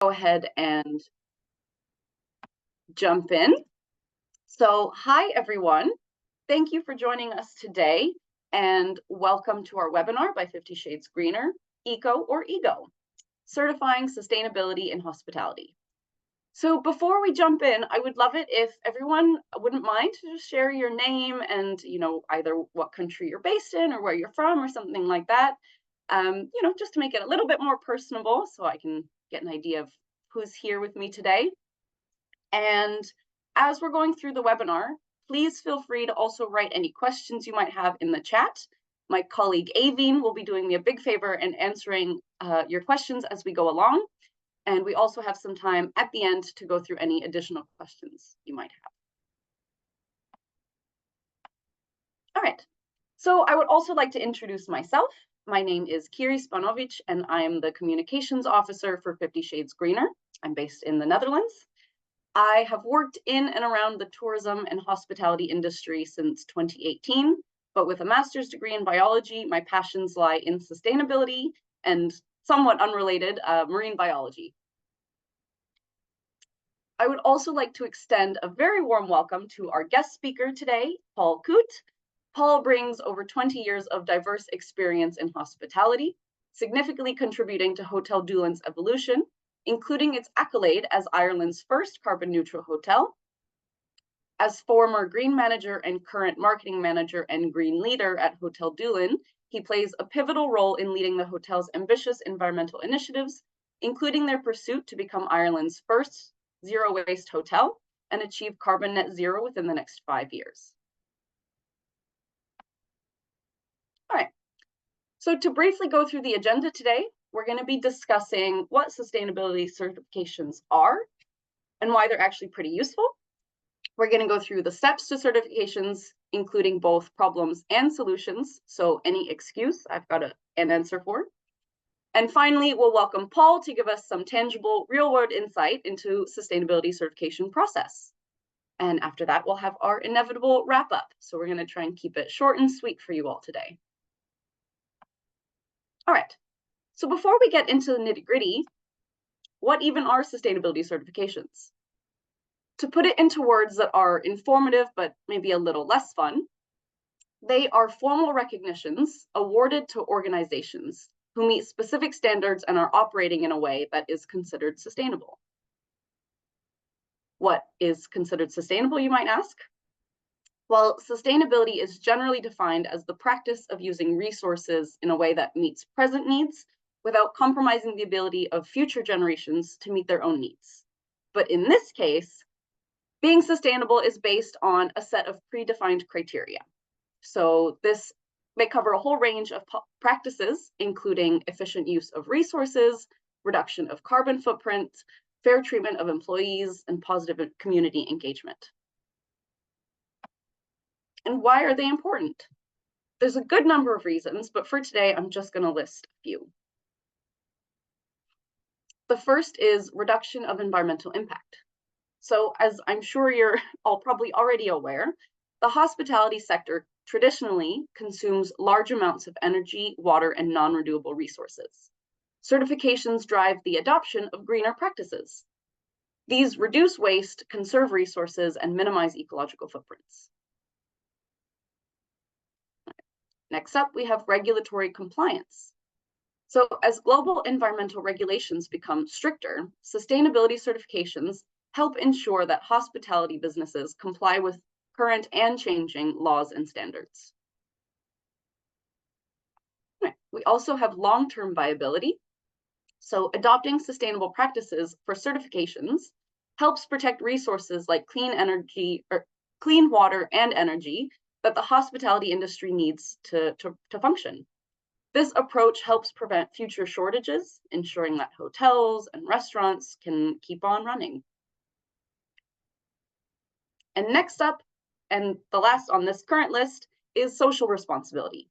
Go ahead and jump in. So, hi everyone. Thank you for joining us today and welcome to our webinar by 50 Shades Greener, Eco or Ego, Certifying Sustainability in Hospitality. So before we jump in, I would love it if everyone wouldn't mind to just share your name and, either what country you're based in or where you're from or something like that, just to make it a little bit more personable so I can get an idea of who's here with me today. And as we're going through the webinar, please feel free to also write any questions you might have in the chat. My colleague Aveen will be doing me a big favor and answering your questions as we go along. And we also have some time at the end to go through any additional questions you might have. All right, so I would also like to introduce myself. My name is Kiri Spanovic, and I am the Communications Officer for 50 Shades Greener. I'm based in the Netherlands. I have worked in and around the tourism and hospitality industry since 2018, but with a master's degree in biology, my passions lie in sustainability and somewhat unrelated, marine biology. I would also like to extend a very warm welcome to our guest speaker today, Paul Koot. Paul brings over 20 years of diverse experience in hospitality, significantly contributing to Hotel Doolin's evolution, including its accolade as Ireland's first carbon neutral hotel. As former green manager and current marketing manager and green leader at Hotel Doolin, he plays a pivotal role in leading the hotel's ambitious environmental initiatives, including their pursuit to become Ireland's first zero waste hotel and achieve carbon net zero within the next 5 years. All right, so to briefly go through the agenda today, we're going to be discussing what sustainability certifications are and why they're actually pretty useful. We're going to go through the steps to certifications, including both problems and solutions. So any excuse, I've got an answer for. And finally, we'll welcome Paul to give us some tangible real-world insight into sustainability certification process. And after that, we'll have our inevitable wrap-up. So we're going to try and keep it short and sweet for you all today. All right, so before we get into the nitty-gritty, what even are sustainability certifications? To put it into words that are informative, but maybe a little less fun, they are formal recognitions awarded to organizations who meet specific standards and are operating in a way that is considered sustainable. What is considered sustainable, you might ask? Well, sustainability is generally defined as the practice of using resources in a way that meets present needs without compromising the ability of future generations to meet their own needs. But in this case, being sustainable is based on a set of predefined criteria. So this may cover a whole range of practices, including efficient use of resources, reduction of carbon footprint, fair treatment of employees, and positive community engagement. And why are they important? There's a good number of reasons, but for today, I'm just going to list a few. The first is reduction of environmental impact. So as I'm sure you're all probably already aware, the hospitality sector traditionally consumes large amounts of energy, water, and non-renewable resources. Certifications drive the adoption of greener practices. These reduce waste, conserve resources, and minimize ecological footprints. Next up, we have regulatory compliance. So as global environmental regulations become stricter, sustainability certifications help ensure that hospitality businesses comply with current and changing laws and standards. We also have long-term viability. So adopting sustainable practices for certifications helps protect resources like clean energy or clean water and energy that the hospitality industry needs to function. This approach helps prevent future shortages, ensuring that hotels and restaurants can keep on running. And next up, and the last on this current list, is social responsibility.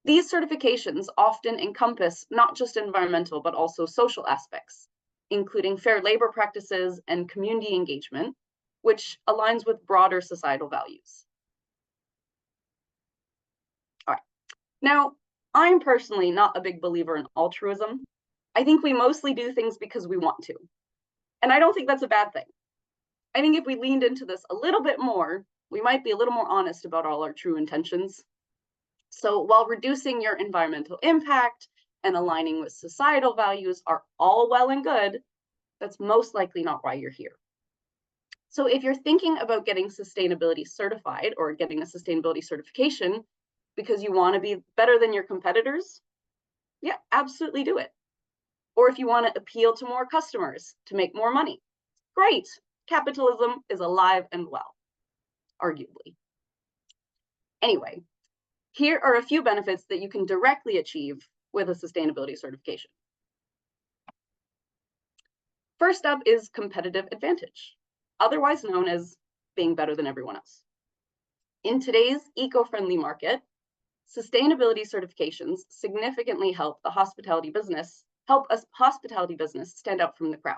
These certifications often encompass not just environmental, but also social aspects, including fair labor practices and community engagement, which aligns with broader societal values. All right. Now, I'm personally not a big believer in altruism. I think we mostly do things because we want to. And I don't think that's a bad thing. I think if we leaned into this a little bit more, we might be a little more honest about all our true intentions. So while reducing your environmental impact and aligning with societal values are all well and good, that's most likely not why you're here. So if you're thinking about getting sustainability certified or getting a sustainability certification because you want to be better than your competitors, yeah, absolutely do it. Or if you want to appeal to more customers to make more money, great. Capitalism is alive and well, arguably. Anyway, here are a few benefits that you can directly achieve with a sustainability certification. First up is competitive advantage, otherwise known as being better than everyone else. In today's eco-friendly market, sustainability certifications significantly help a hospitality business stand out from the crowd.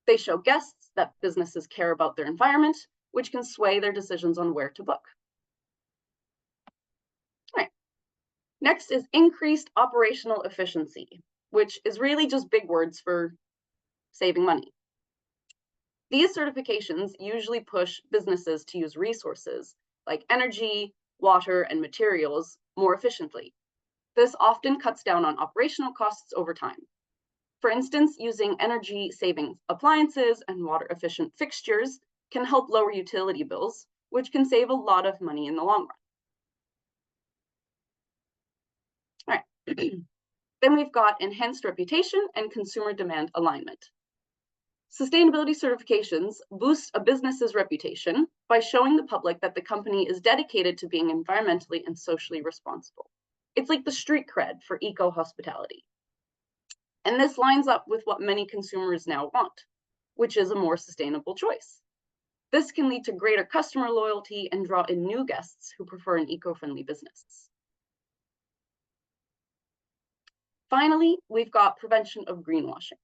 They show guests that businesses care about their environment, which can sway their decisions on where to book. All right. Next is increased operational efficiency, which is really just big words for saving money. These certifications usually push businesses to use resources like energy, water, and materials more efficiently. This often cuts down on operational costs over time. For instance, using energy-saving appliances and water-efficient fixtures can help lower utility bills, which can save a lot of money in the long run. All right. Then we've got enhanced reputation and consumer demand alignment. Sustainability certifications boost a business's reputation by showing the public that the company is dedicated to being environmentally and socially responsible. It's like the street cred for eco-hospitality. And this lines up with what many consumers now want, which is a more sustainable choice. This can lead to greater customer loyalty and draw in new guests who prefer an eco-friendly business. Finally, we've got prevention of greenwashing.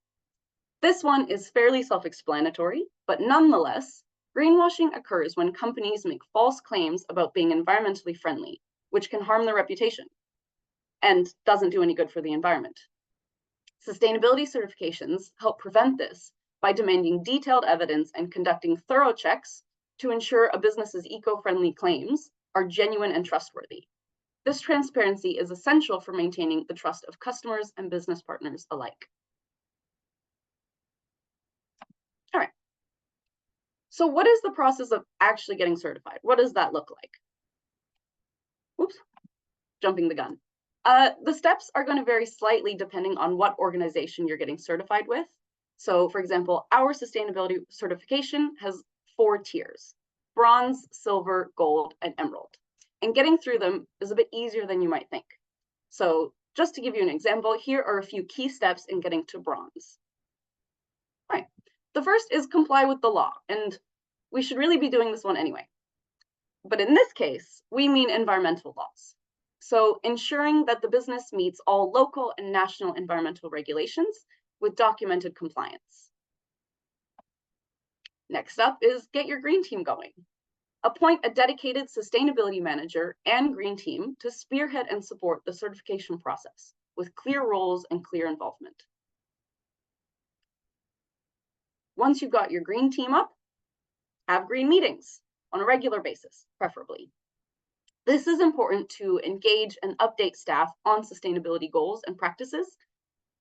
This one is fairly self-explanatory, but nonetheless, greenwashing occurs when companies make false claims about being environmentally friendly, which can harm their reputation and doesn't do any good for the environment. Sustainability certifications help prevent this by demanding detailed evidence and conducting thorough checks to ensure a business's eco-friendly claims are genuine and trustworthy. This transparency is essential for maintaining the trust of customers and business partners alike. All right. So what is the process of actually getting certified? What does that look like? Oops, jumping the gun. The steps are going to vary slightly depending on what organization you're getting certified with. So for example, our sustainability certification has 4 tiers: bronze, silver, gold, and emerald. And getting through them is a bit easier than you might think. So just to give you an example, here are a few key steps in getting to bronze. All right. The first is comply with the law, and we should really be doing this one anyway. But in this case, we mean environmental laws. So ensuring that the business meets all local and national environmental regulations with documented compliance. Next up is get your green team going. Appoint a dedicated sustainability manager and green team to spearhead and support the certification process with clear roles and clear involvement. Once you've got your green team up, have green meetings on a regular basis, preferably. This is important to engage and update staff on sustainability goals and practices.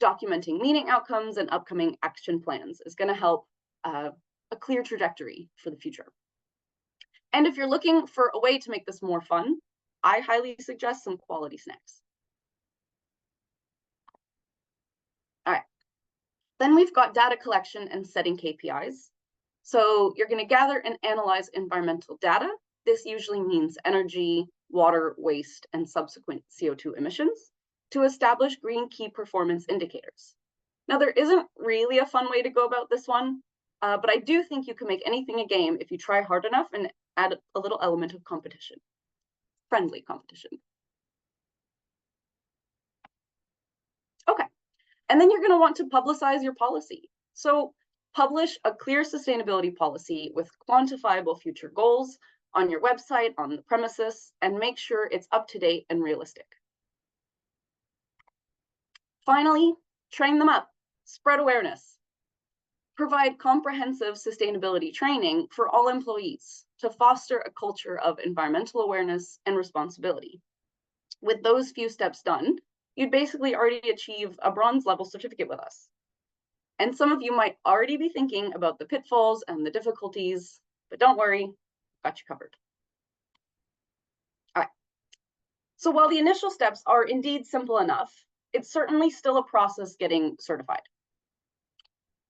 Documenting meeting outcomes and upcoming action plans is going to help a clear trajectory for the future. And if you're looking for a way to make this more fun, I highly suggest some quality snacks. All right. Then we've got data collection and setting KPIs. So you're going to gather and analyze environmental data. This usually means energy, water, waste, and subsequent CO2 emissions to establish green key performance indicators. Now, there isn't really a fun way to go about this one, but I do think you can make anything a game if you try hard enough and add a little element of competition, friendly competition. Okay, and then you're going to want to publicize your policy. So publish a clear sustainability policy with quantifiable future goals on your website, on the premises, and make sure it's up to date and realistic. Finally, train them up, spread awareness, provide comprehensive sustainability training for all employees to foster a culture of environmental awareness and responsibility. With those few steps done, you'd basically already achieve a bronze level certificate with us. And some of you might already be thinking about the pitfalls and the difficulties, but don't worry, got you covered. All right. So while the initial steps are indeed simple enough, it's certainly still a process getting certified.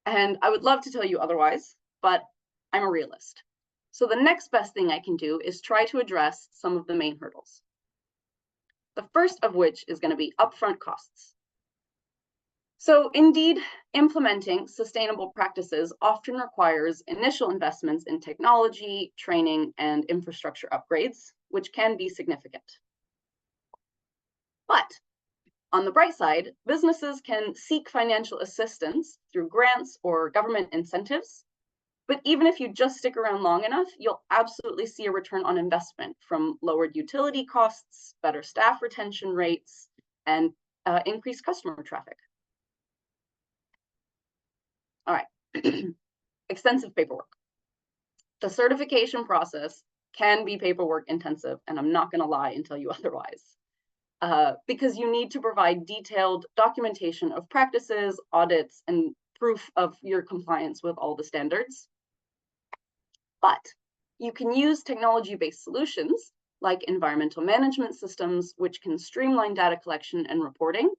And I would love to tell you otherwise, but I'm a realist. So the next best thing I can do is try to address some of the main hurdles. The first of which is going to be upfront costs. So indeed, implementing sustainable practices often requires initial investments in technology, training, and infrastructure upgrades, which can be significant. But on the bright side, businesses can seek financial assistance through grants or government incentives. But even if you just stick around long enough, you'll absolutely see a return on investment from lowered utility costs, better staff retention rates, and increased customer traffic. All right, extensive paperwork. The certification process can be paperwork intensive, and I'm not going to lie and tell you otherwise. Because you need to provide detailed documentation of practices, audits, and proof of your compliance with all the standards. But you can use technology-based solutions like environmental management systems, which can streamline data collection and reporting.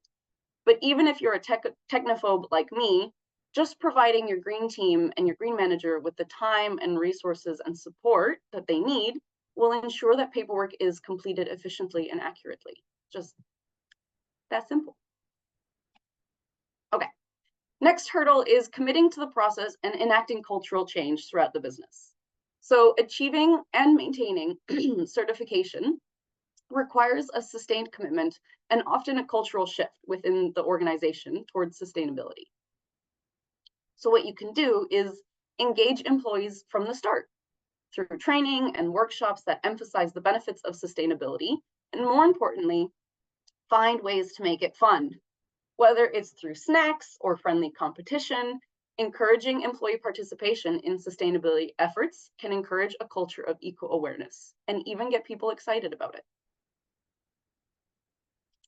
But even if you're a technophobe like me, just providing your green team and your green manager with the time and resources and support that they need will ensure that paperwork is completed efficiently and accurately. Just that simple. Okay, next hurdle is committing to the process and enacting cultural change throughout the business. So achieving and maintaining certification requires a sustained commitment and often a cultural shift within the organization towards sustainability. So what you can do is engage employees from the start through training and workshops that emphasize the benefits of sustainability, and more importantly, find ways to make it fun. Whether it's through snacks or friendly competition, encouraging employee participation in sustainability efforts can encourage a culture of eco-awareness and even get people excited about it.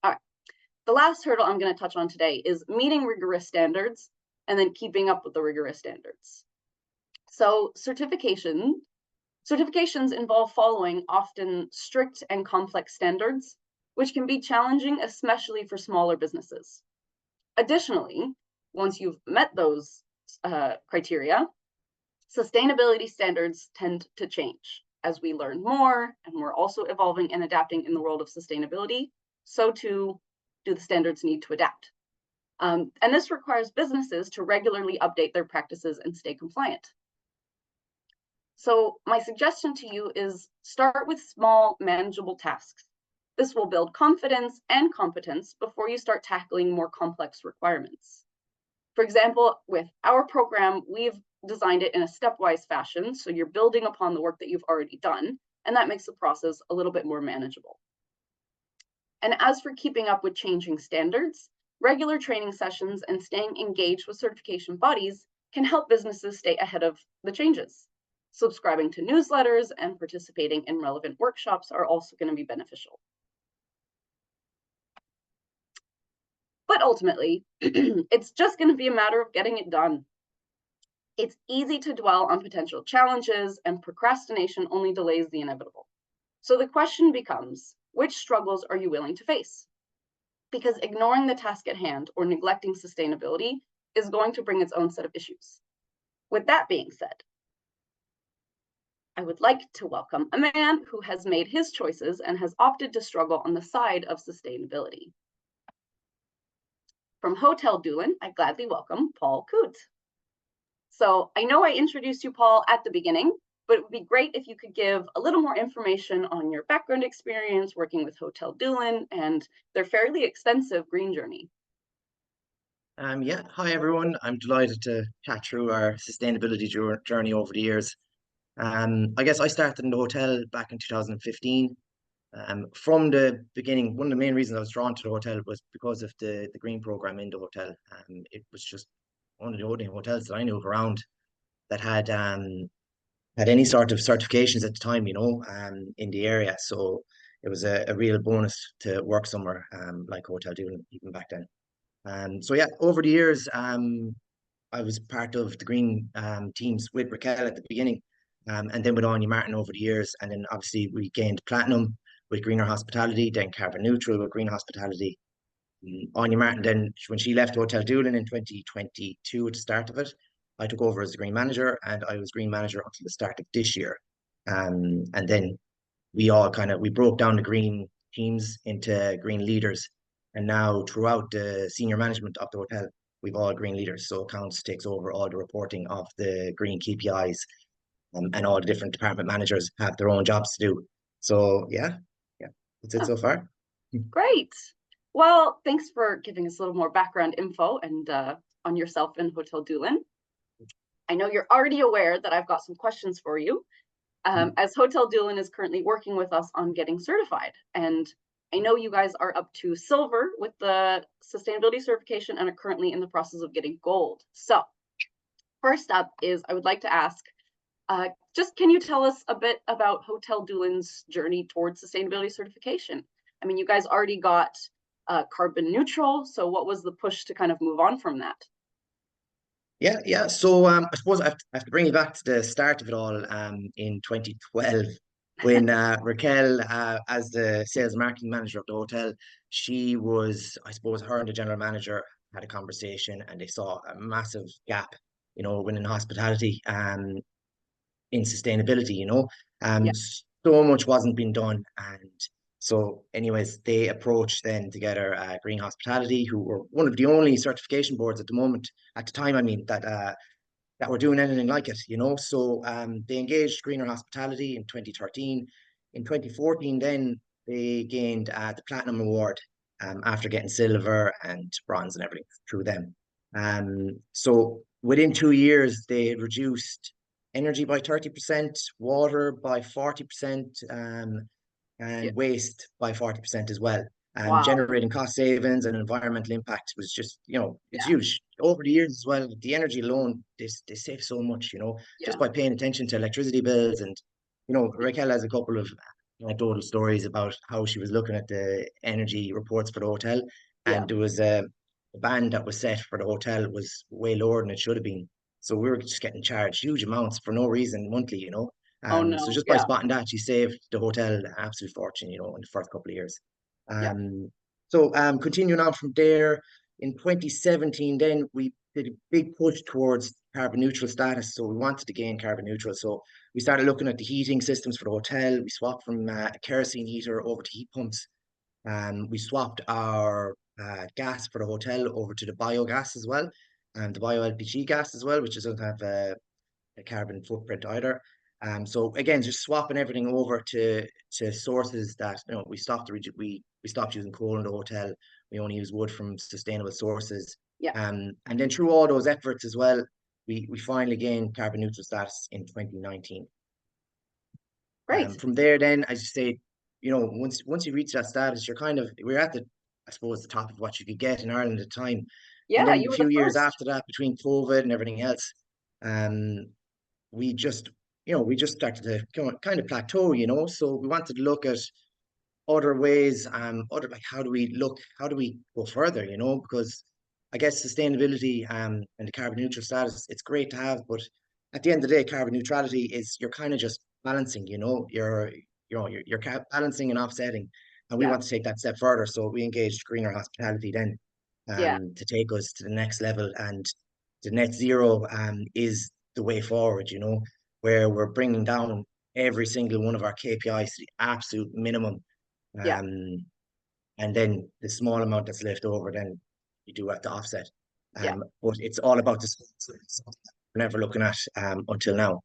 All right, the last hurdle I'm going to touch on today is meeting rigorous standards and then keeping up with the rigorous standards. So certifications involve following often strict and complex standards, which can be challenging, especially for smaller businesses. Additionally, once you've met those criteria, sustainability standards tend to change as we learn more, and we're also evolving and adapting in the world of sustainability. So too do the standards need to adapt. And this requires businesses to regularly update their practices and stay compliant. So my suggestion to you is start with small, manageable tasks. This will build confidence and competence before you start tackling more complex requirements. For example, with our program, we've designed it in a stepwise fashion, so you're building upon the work that you've already done, and that makes the process a little bit more manageable. And as for keeping up with changing standards, regular training sessions and staying engaged with certification bodies can help businesses stay ahead of the changes. Subscribing to newsletters and participating in relevant workshops are also going to be beneficial. But ultimately, it's just going to be a matter of getting it done. It's easy to dwell on potential challenges, and procrastination only delays the inevitable. So the question becomes, which struggles are you willing to face? Because ignoring the task at hand or neglecting sustainability is going to bring its own set of issues. With that being said, I would like to welcome a man who has made his choices and has opted to struggle on the side of sustainability. From Hotel Doolin, I gladly welcome Paul Coote. So I know I introduced you, Paul, at the beginning, but it would be great if you could give a little more information on your background experience working with Hotel Doolin and their fairly extensive green journey. Yeah, hi everyone. I'm delighted to chat through our sustainability journey over the years. I guess I started in the hotel back in 2015. From the beginning, one of the main reasons I was drawn to the hotel was because of the green program in the hotel. It was just one of the only hotels that I knew of around that had any sort of certifications at the time, in the area. So it was a real bonus to work somewhere like Hotel Doolin even back then. So yeah, over the years, I was part of the green teams with Raquel at the beginning, and then with Anya Martin over the years, and then obviously we gained platinum with greener hospitality, then carbon neutral with green hospitality. Anya Martin then, when she left Hotel Doolin in 2022 at the start of it, I took over as the green manager, and I was green manager until the start of this year. And then we broke down the green teams into green leaders, and now throughout the senior management of the hotel, we've all green leaders. So accounts takes over all the reporting of the green KPIs, and all the different department managers have their own jobs to do. So yeah, that's it Oh, so far. great. Well, thanks for giving us a little more background info and on yourself and Hotel Doolin. I know you're already aware that I've got some questions for you, as Hotel Doolin is currently working with us on getting certified. And I know you guys are up to silver with the sustainability certification and are currently in the process of getting gold. So first up is I would like to ask, just can you tell us a bit about Hotel Doolin's journey towards sustainability certification? I mean, you guys already got carbon neutral, so what was the push to kind of move on from that? Yeah. So I suppose I have to bring you back to the start of it all in 2012 when Raquel, as the sales and marketing manager of the hotel, she was, I suppose, her and the general manager had a conversation and they saw a massive gap, within hospitality. In sustainability, Yeah. so much wasn't being done. And so, anyways, they approached then together Green Hospitality, who were one of the only certification boards at the moment, at the time, I mean, that were doing anything like it, So they engaged Greener Hospitality in 2013. In 2014, then they gained the Platinum Award after getting silver and bronze and everything through them. So within 2 years, they had reduced energy by 30%, water by 40%, Yeah. and waste by 40% as well. Wow. Generating cost savings and environmental impact was just, it's Yeah. huge. Over the years as well, the energy alone, they save so much, just Yeah. by paying attention to electricity bills. And, Raquel has a couple of anecdotal stories about how she was looking at the energy reports for the hotel, Yeah. and there was a band that was set for the hotel was way lower than it should have been. So we were just getting charged huge amounts for no reason monthly, Oh So no. just by Yeah. spotting that, she saved the hotel an absolute fortune, in the first couple of years. Yeah. Continuing on from there, in 2017, then we did a big push towards carbon neutral status. So we wanted to gain carbon neutral. So we started looking at the heating systems for the hotel. We swapped from a kerosene heater over to heat pumps. We swapped our gas for the hotel over to the biogas as well, and the bio LPG gas as well, which doesn't have a carbon footprint either. So again, just swapping everything over to sources that we stopped using coal in the hotel. We only use wood from sustainable sources. Yeah. And then through all those efforts as well, we finally gained carbon neutral status in 2019. Great. From there, then as you say, once you reach that status, we're at the, I suppose, the top of what you could get in Ireland at the time. And Yeah, then you a were the few years first. after that, between COVID and everything else, um, we just we just started to kind of plateau, so we wanted to look at other ways, other like how do we go further, because I guess sustainability and the carbon neutral status, it's great to have, but at the end of the day, carbon neutrality is you're kind of just balancing, you're balancing and offsetting, and we Yeah. want to take that step further. So we engaged greener hospitality then Yeah. to take us to the next level, and the net zero is the way forward, where we're bringing down every single one of our KPIs to the absolute minimum, Yeah. um, and then the small amount that's left over, then you do have to offset. Yeah. But it's all about the we're never looking at until now.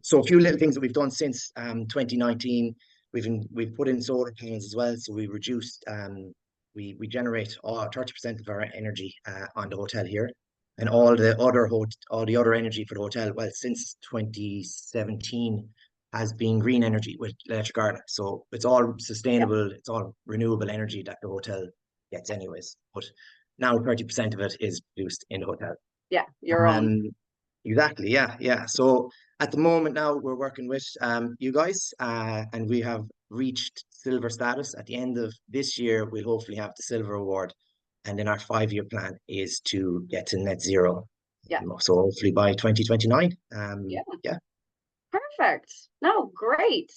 So a few little things that we've done since 2019, we've put in solar panels as well. So we reduced we generate 30% of our energy on the hotel here, and all the other energy for the hotel. Well, since 2017. has been green energy with electric Ireland. So it's all Yeah, sustainable, it's all renewable energy that the hotel gets anyways. But now 30% of it is produced in the hotel. yeah, your own. Um, exactly, yeah, yeah. So at the moment now we're working with you guys, and we have reached silver status. At the end of this year, we'll hopefully have the silver award, and then our 5 year plan is to get to net zero. Yeah, So hopefully by 2029. yeah, Yeah. perfect. No, great.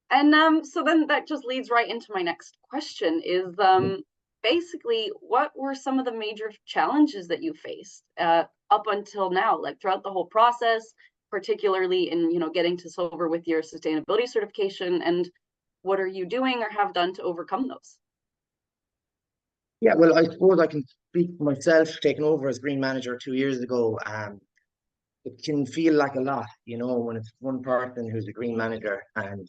And so then that just leads right into my next question is basically what were some of the major challenges that you faced up until now, like throughout the whole process, particularly in, getting to silver with your sustainability certification, and what are you doing or have done to overcome those? Yeah, well, I suppose I can speak for myself, taking over as green manager 2 years ago. It can feel like a lot, when it's one person who's a green manager, and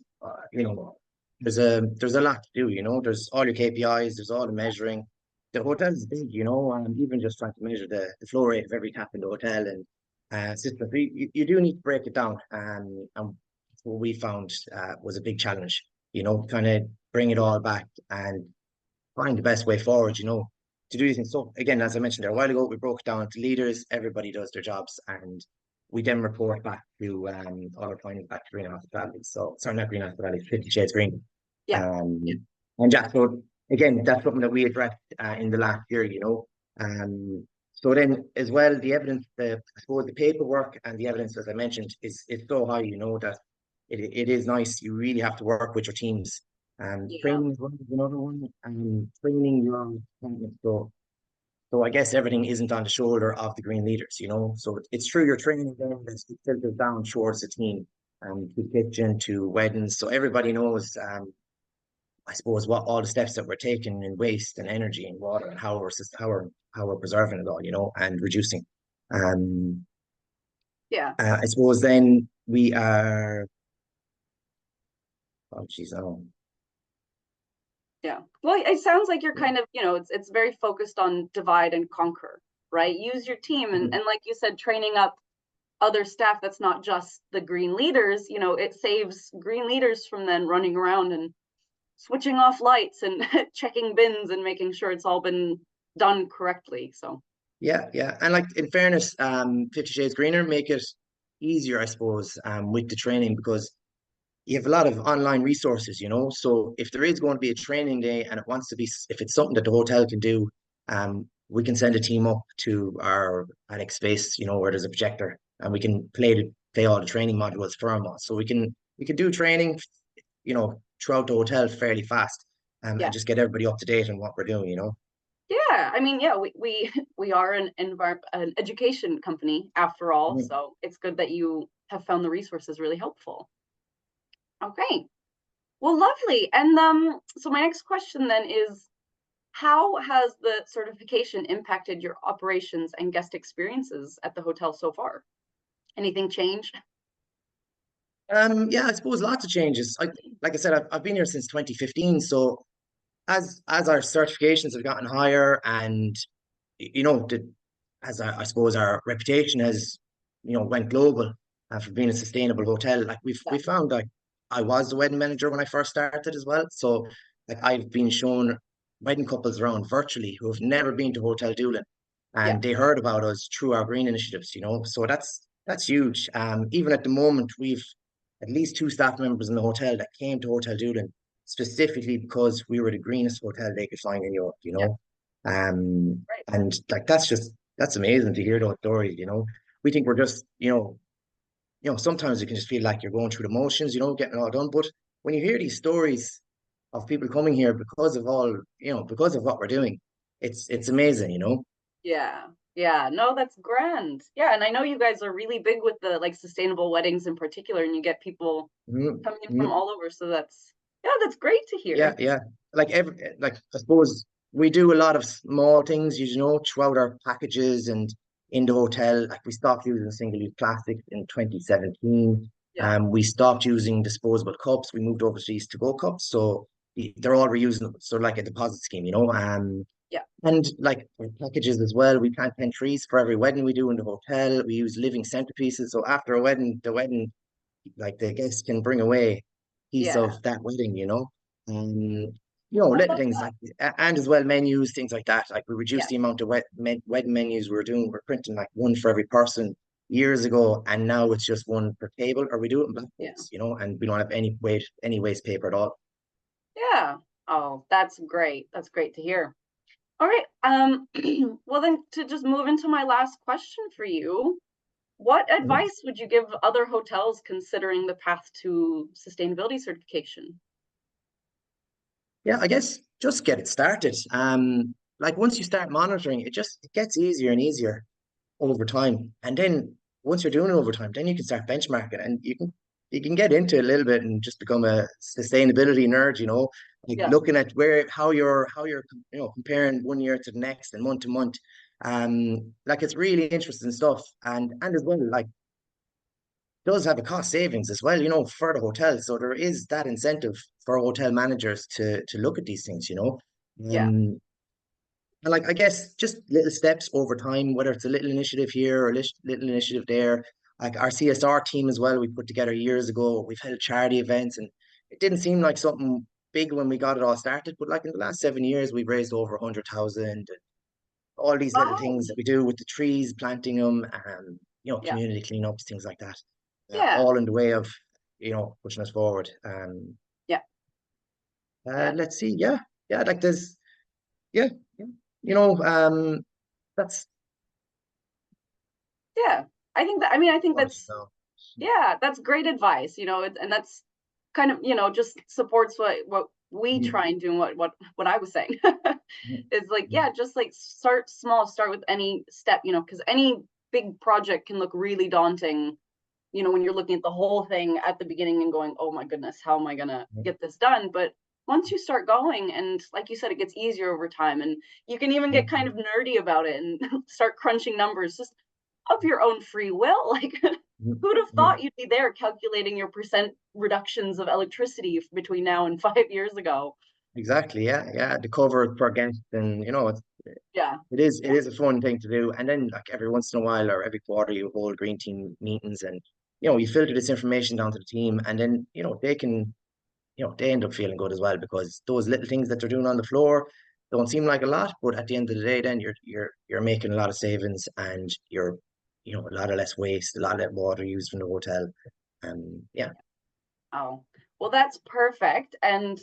there's a lot to do. There's all your KPIs, there's all the measuring. The hotel is big, and even just trying to measure the flow rate of every tap in the hotel and system. So you do need to break it down, and what we found was a big challenge. Kind of bring it all back and find the best way forward, to do these things. So again, as I mentioned there a while ago, we broke it down to leaders, everybody does their jobs, and we then report back to all our findings back to Green Hospitality. So sorry, not Green Hospitality, 50 Shades Green. Yeah, yeah, And yeah, so again, that's something that we addressed in the last year. So then as well, the evidence, I suppose the paperwork and the evidence, as I mentioned, is so high, that it is nice. You really have to work with your teams. yeah, Training is another one, and training your department. So I guess everything isn't on the shoulder of the green leaders. So it's through your training then that it filters down towards the team, to kitchen, to weddings. So everybody knows, I suppose, what all the steps that we're taking in waste and energy and water, and how we're preserving it all, and reducing. Um, yeah. I suppose then we are. Oh, geez, oh. Yeah. Well, it sounds like you're kind of, it's very focused on divide and conquer, right? Use your team and like you said, training up other staff that's not just the green leaders, it saves green leaders from then running around and switching off lights and checking bins and making sure it's all been done correctly. So Yeah, yeah. And like in fairness, 50 Shades Greener make it easier, I suppose, with the training, because you have a lot of online resources. So if there is going to be a training day and it wants to be, if it's something that the hotel can do, we can send a team up to our attic space, where there's a projector, and we can play all the training modules for them all. So we can do training, throughout the hotel fairly fast, yeah. and just get everybody up to date on what we're doing. Yeah, I mean, yeah, we are an education company after all, Mhm. so it's good that you have found the resources really helpful. Okay. Well, lovely. And so my next question then is, how has the certification impacted your operations and guest experiences at the hotel so far? Anything changed? Yeah, I suppose lots of changes. Like I said, I've been here since 2015. So as our certifications have gotten higher, and you know, the, as I suppose our reputation has, went global, for being a sustainable hotel. Like we Yeah, found, like, I was the wedding manager when I first started as well. So like I've been shown wedding couples around virtually who have never been to Hotel Doolin, yeah, and they heard about us through our green initiatives. So that's huge. Even at the moment, we've at least two staff members in the hotel that came to Hotel Doolin specifically because we were the greenest hotel they could find in Europe. yeah, right. And like that's amazing to hear those stories. We think we're just, sometimes it can just feel like you're going through the motions, getting it all done. But when you hear these stories of people coming here because of what we're doing, it's amazing. Yeah, yeah. No, that's grand. Yeah, and I know you guys are really big with the like sustainable weddings in particular, and you get people Mhm, coming in from mhm. all over. So yeah, that's great to Yeah, hear. yeah. Like I suppose we do a lot of small things, throughout our packages and in the hotel. Like we stopped using single-use plastics in 2017. Yeah, We stopped using disposable cups. We moved over to these to-go cups. So they're all reusable. So like a deposit scheme. yeah, And like our packages as well, we plant 10 trees for every wedding we do in the hotel. We use living centerpieces. So after a wedding, the wedding like the guests can bring away piece Yeah. of that wedding, I little love things that. like, and as well menus, things like that. Like we Yeah. reduced the amount of wedding menus we were doing. We're printing like one for every person years ago, and now it's just one per table, or we do it in black Yeah. books, and we don't have any waste paper at all. Yeah. Oh, that's great. That's great to hear. All right. Well then to just move into my last question for you, what Mhm. advice would you give other hotels considering the path to sustainability certification? Yeah, I guess just get it started. Like once you start monitoring, it gets easier and easier over time. And then once you're doing it over time, then you can start benchmarking, and you can get into it a little bit and just become a sustainability nerd, like Yeah. looking at how you're comparing one year to the next and month to month. Like it's really interesting stuff. And as well, like does have a cost savings as well, for the hotel. So there is that incentive for hotel managers to look at these things. Yeah. And like I guess just little steps over time, whether it's a little initiative here or a little initiative there. Like our CSR team as well, we put together years ago. We've held charity events, and it didn't seem like something big when we got it all started. But like in the last 7 years, we've raised over 100,000. All these little Oh, things that we do with the trees, planting them, yeah. community cleanups, things like that. Yeah. All in the way of pushing us forward. Yeah. Yeah. Let's see, yeah, yeah, like there's yeah, yeah, you know, that's Yeah. I think what that's, now. yeah, that's great advice, and that's kind of, just supports what we Mhm, try and do, and what I was saying. mhm, Is like, mhm, yeah, just like start small, start with any step, because any big project can look really daunting, when you're looking at the whole thing at the beginning and going, oh my goodness, how am I gonna mhm, get this done? But once you start going, and like you said, it gets easier over time, and you can even get kind mhm, of nerdy about it and start crunching numbers just of your own free will. Like, mhm, who'd have mhm. thought you'd be there calculating your percent reductions of electricity between now and 5 years ago? Exactly, yeah, yeah. The cover per guest, and Yeah. it is a fun thing to do. And then like every once in a while or every quarter, you hold green team meetings, and you filter this information down to the team, and then they end up feeling good as well, because those little things that they're doing on the floor don't seem like a lot, but at the end of the day, then you're making a lot of savings, and you're a lot of less waste, a lot less water used from the hotel. Yeah, Oh, well, that's perfect. And,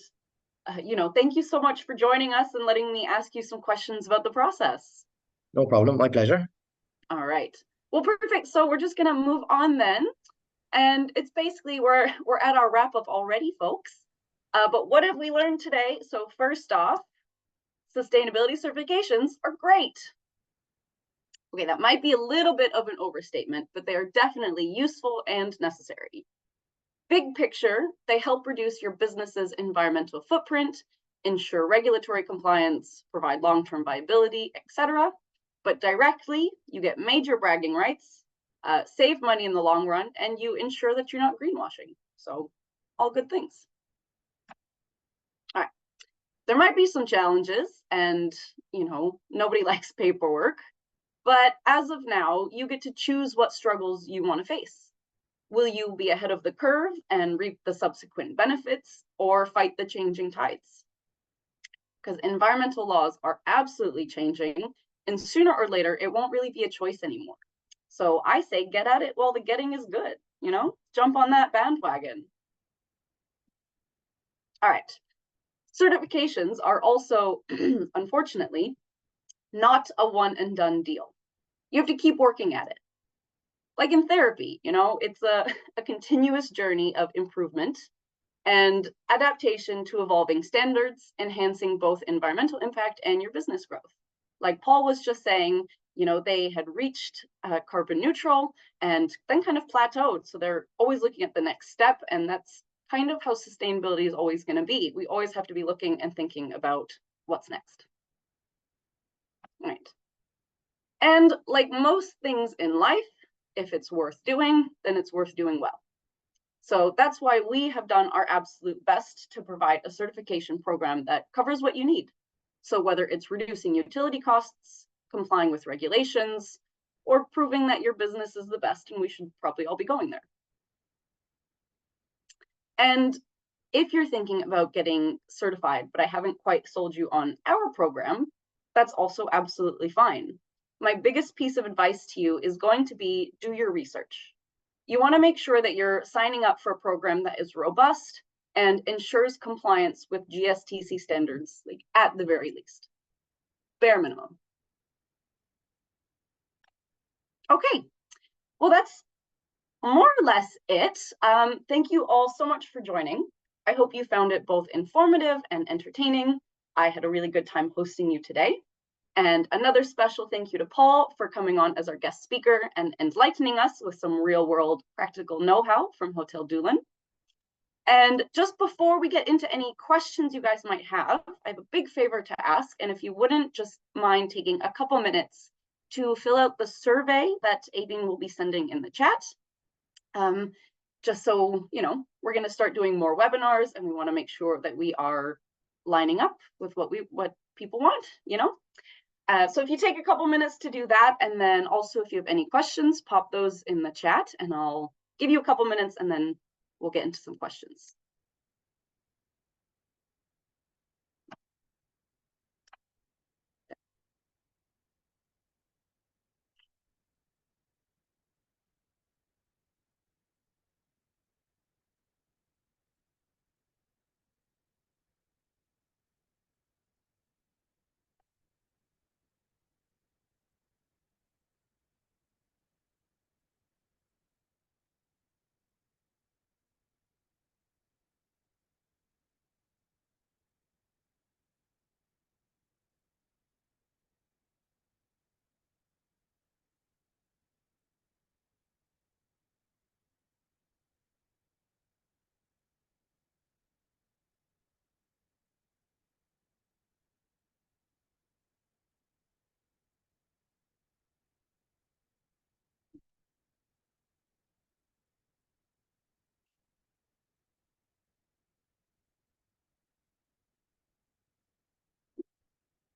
thank you so much for joining us and letting me ask you some questions about the process. no problem. My pleasure. All right. Well, perfect. So we're just gonna move on then, and it's basically we're at our wrap up already, folks. But what have we learned today? So first off, sustainability certifications are great. Okay, that might be a little bit of an overstatement, but they are definitely useful and necessary. Big picture, they help reduce your business's environmental footprint, ensure regulatory compliance, provide long term viability, etc. But directly, you get major bragging rights, save money in the long run, and you ensure that you're not greenwashing. So, all good things. All right. There might be some challenges, and nobody likes paperwork. But as of now, you get to choose what struggles you want to face. Will you be ahead of the curve and reap the subsequent benefits, or fight the changing tides? Because environmental laws are absolutely changing, and sooner or later, it won't really be a choice anymore. So I say get at it while the getting is good, jump on that bandwagon. All right. Certifications are also, unfortunately, not a one and done deal. You have to keep working at it. Like in therapy, it's a continuous journey of improvement and adaptation to evolving standards, enhancing both environmental impact and your business growth. Like Paul was just saying, they had reached carbon neutral and then kind of plateaued. So they're always looking at the next step. And that's kind of how sustainability is always going to be. We always have to be looking and thinking about what's next. Right. And like most things in life, if it's worth doing, then it's worth doing well. So that's why we have done our absolute best to provide a certification program that covers what you need. So whether it's reducing utility costs, complying with regulations, or proving that your business is the best and we should probably all be going there. And if you're thinking about getting certified, but I haven't quite sold you on our program, that's also absolutely fine. My biggest piece of advice to you is going to be do your research. You want to make sure that you're signing up for a program that is robust and ensures compliance with GSTC standards, like at the very least, bare minimum. Okay, well, that's more or less it. Thank you all so much for joining. I hope you found it both informative and entertaining. I had a really good time hosting you today. And another special thank you to Paul for coming on as our guest speaker and enlightening us with some real world practical know-how from Hotel Doolin. And just before we get into any questions you guys might have, I have a big favor to ask. And if you wouldn't just mind taking a couple minutes to fill out the survey that Aideen will be sending in the chat. Just so, you know, we're going to start doing more webinars and we want to make sure that we are lining up with what people want, you know. So if you take a couple minutes to do that, and then also if you have any questions, pop those in the chat and I'll give you a couple minutes and then we'll get into some questions.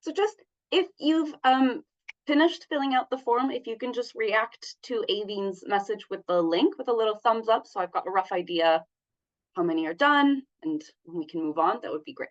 So just if you've finished filling out the form, if you can just react to Aideen's message with the link with a little thumbs up, so I've got a rough idea how many are done and we can move on, that would be great.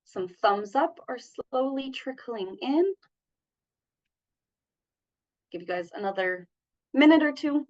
Some thumbs up are slowly trickling in. Give you guys another minute or two.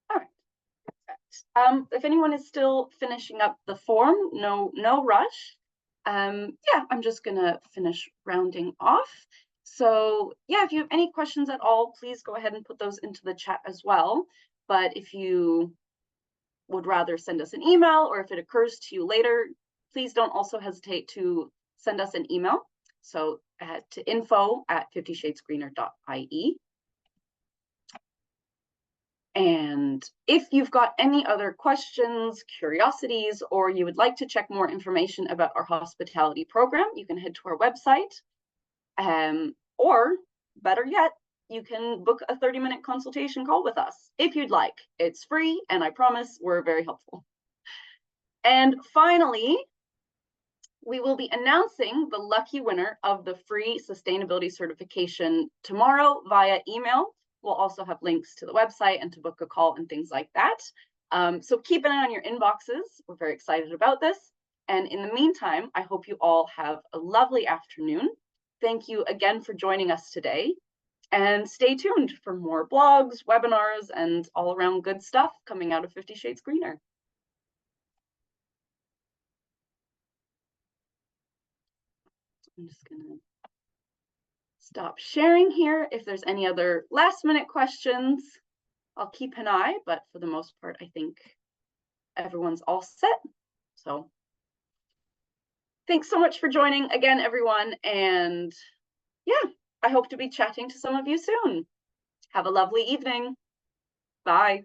All right. If anyone is still finishing up the form, no rush. Yeah, I'm just gonna finish rounding off. So yeah, if you have any questions at all, please go ahead and put those into the chat as well. But if you would rather send us an email or if it occurs to you later, please don't also hesitate to send us an email. So to info@50shadesgreener.ie. And if you've got any other questions, curiosities, or you would like to check more information about our hospitality program, you can head to our website. Or better yet, you can book a 30-minute consultation call with us if you'd like. It's free, and I promise we're very helpful. And finally, we will be announcing the lucky winner of the free sustainability certification tomorrow via email. We'll also have links to the website and to book a call and things like that. So keep an eye on your inboxes. We're very excited about this. And in the meantime, I hope you all have a lovely afternoon. Thank you again for joining us today. And stay tuned for more blogs, webinars, and all around good stuff coming out of 50 Shades Greener. I'm just gonna stop sharing here. If there's any other last minute questions, I'll keep an eye, but for the most part, I think everyone's all set. So thanks so much for joining again, everyone. And yeah, I hope to be chatting to some of you soon. Have a lovely evening. Bye.